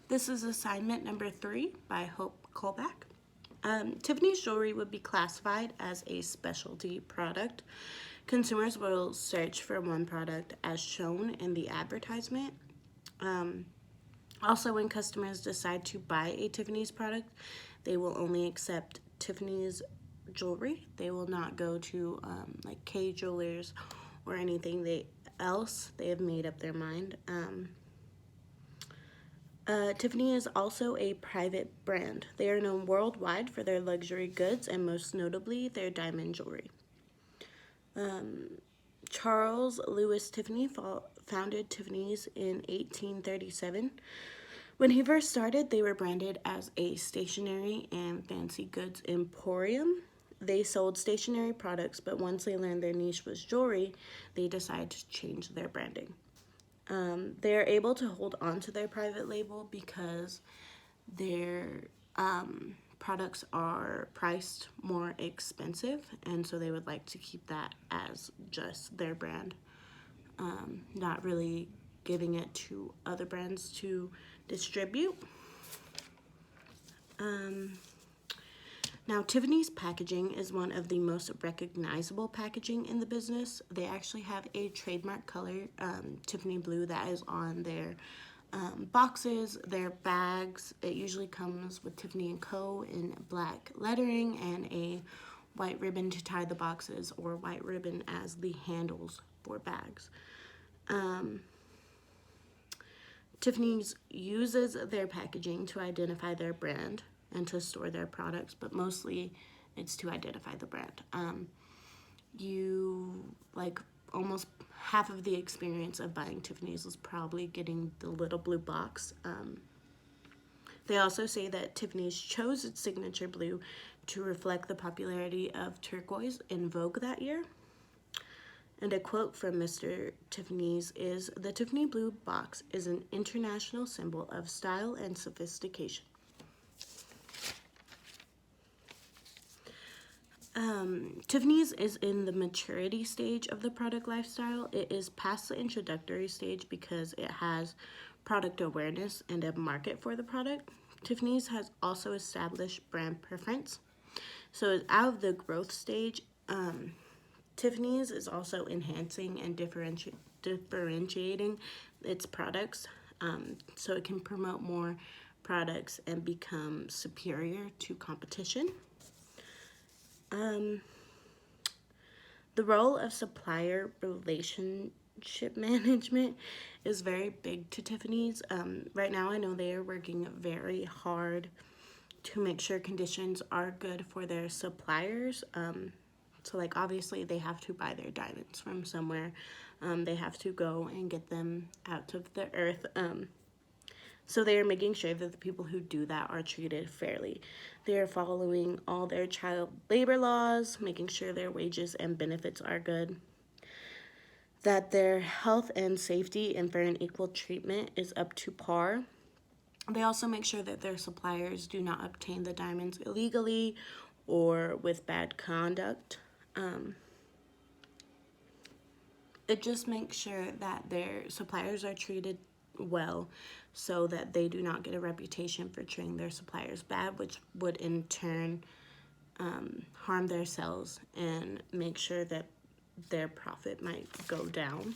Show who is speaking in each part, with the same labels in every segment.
Speaker 1: This is assignment number 3 by Hope Colback. Tiffany's jewelry would be classified as a specialty product. Consumers will search for one product as shown in the advertisement. Also, when customers decide to buy a Tiffany's product, they will only accept Tiffany's jewelry. They will not go to like Kay Jewelers or anything else. They have made up their mind. Tiffany is also a private brand. They are known worldwide for their luxury goods and most notably their diamond jewelry. Charles Louis Tiffany founded Tiffany's in 1837. When he first started, they were branded as a stationery and fancy goods emporium. They sold stationery products, but once they learned their niche was jewelry, they decided to change their branding. They are able to hold on to their private label because their products are priced more expensive, and so they would like to keep that as just their brand, not really giving it to other brands to distribute. Now, Tiffany's packaging is one of the most recognizable packaging in the business. They actually have a trademark color, Tiffany blue, that is on their boxes, their bags. It usually comes with Tiffany & Co. in black lettering and a white ribbon to tie the boxes, or white ribbon as the handles for bags. Tiffany's uses their packaging to identify their brand and to store their products, but mostly it's to identify the brand. Almost half of the experience of buying Tiffany's is probably getting the little blue box. They also say that Tiffany's chose its signature blue to reflect the popularity of turquoise in Vogue that year. And a quote from Mr. Tiffany's is, "The Tiffany blue box is an international symbol of style and sophistication." Tiffany's is in the maturity stage of the product lifestyle. It is past the introductory stage because it has product awareness and a market for the product. Tiffany's has also established brand preference. So it's out of the growth stage. Tiffany's is also enhancing and differentiating its products, so it can promote more products and become superior to competition. The role of supplier relationship management is very big to Tiffany's. Right now, I know they are working very hard to make sure conditions are good for their suppliers. So, like, obviously, they have to buy their diamonds from somewhere. They have to go and get them out of the earth. So they are making sure that the people who do that are treated fairly. They are following all their child labor laws, making sure their wages and benefits are good, that their health and safety and fair and equal treatment is up to par. They also make sure that their suppliers do not obtain the diamonds illegally or with bad conduct. It just makes sure that their suppliers are treated well so that they do not get a reputation for treating their suppliers bad, which would in turn harm their sales and make sure that their profit might go down.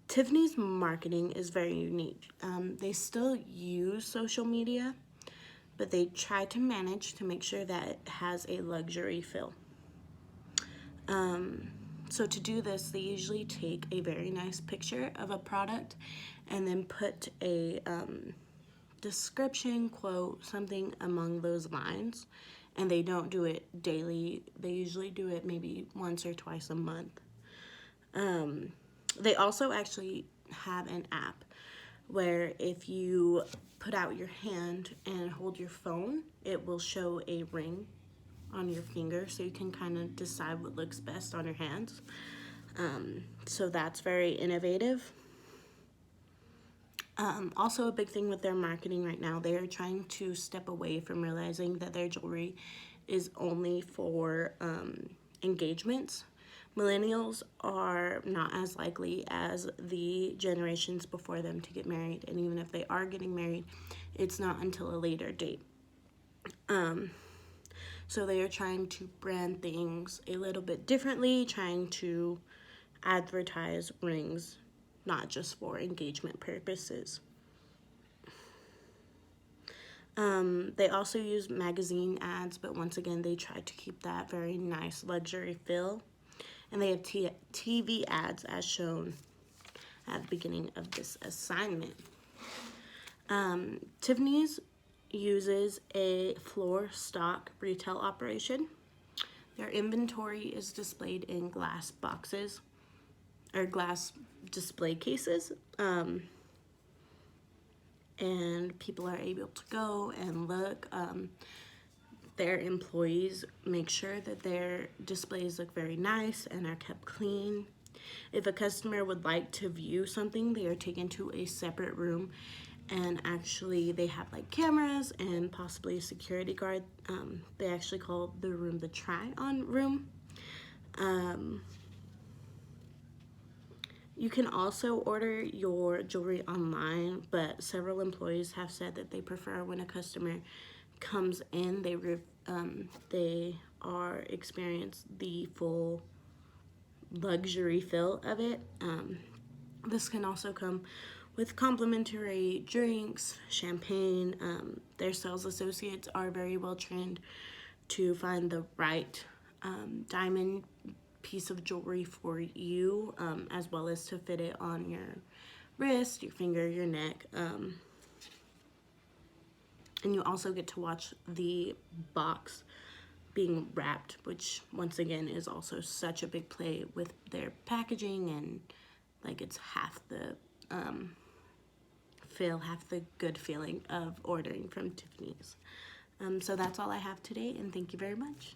Speaker 1: Tiffany's marketing is very unique. They still use social media, but they try to manage to make sure that it has a luxury feel. So to do this, they usually take a very nice picture of a product and then put a description, quote, something among those lines. And they don't do it daily. They usually do it maybe once or twice a month. They also actually have an app where if you put out your hand and hold your phone, it will show a ring on your finger, so you can kind of decide what looks best on your hands. So that's very innovative. Also, a big thing with their marketing right now, they are trying to step away from realizing that their jewelry is only for engagements, Millennials are not as likely as the generations before them to get married, and even if they are getting married, it's not until a later date. So they are trying to brand things a little bit differently, trying to advertise rings, not just for engagement purposes. They also use magazine ads, but once again, they try to keep that very nice luxury feel. And they have TV ads as shown at the beginning of this assignment. Tiffany's uses a floor stock retail operation. Their inventory is displayed in glass boxes or glass display cases. And people are able to go and look. Their employees make sure that their displays look very nice and are kept clean. If a customer would like to view something, they are taken to a separate room, and actually they have like cameras and possibly a security guard. They actually call the room the try-on room. You can also order your jewelry online, but several employees have said that they prefer when a customer comes in, they are experience the full luxury feel of it. This can also come with complimentary drinks, champagne. Their sales associates are very well trained to find the right diamond piece of jewelry for you, as well as to fit it on your wrist, your finger, your neck. And you also get to watch the box being wrapped, which once again is also such a big play with their packaging, and like it's half the half the good feeling of ordering from Tiffany's. So that's all I have today, and thank you very much.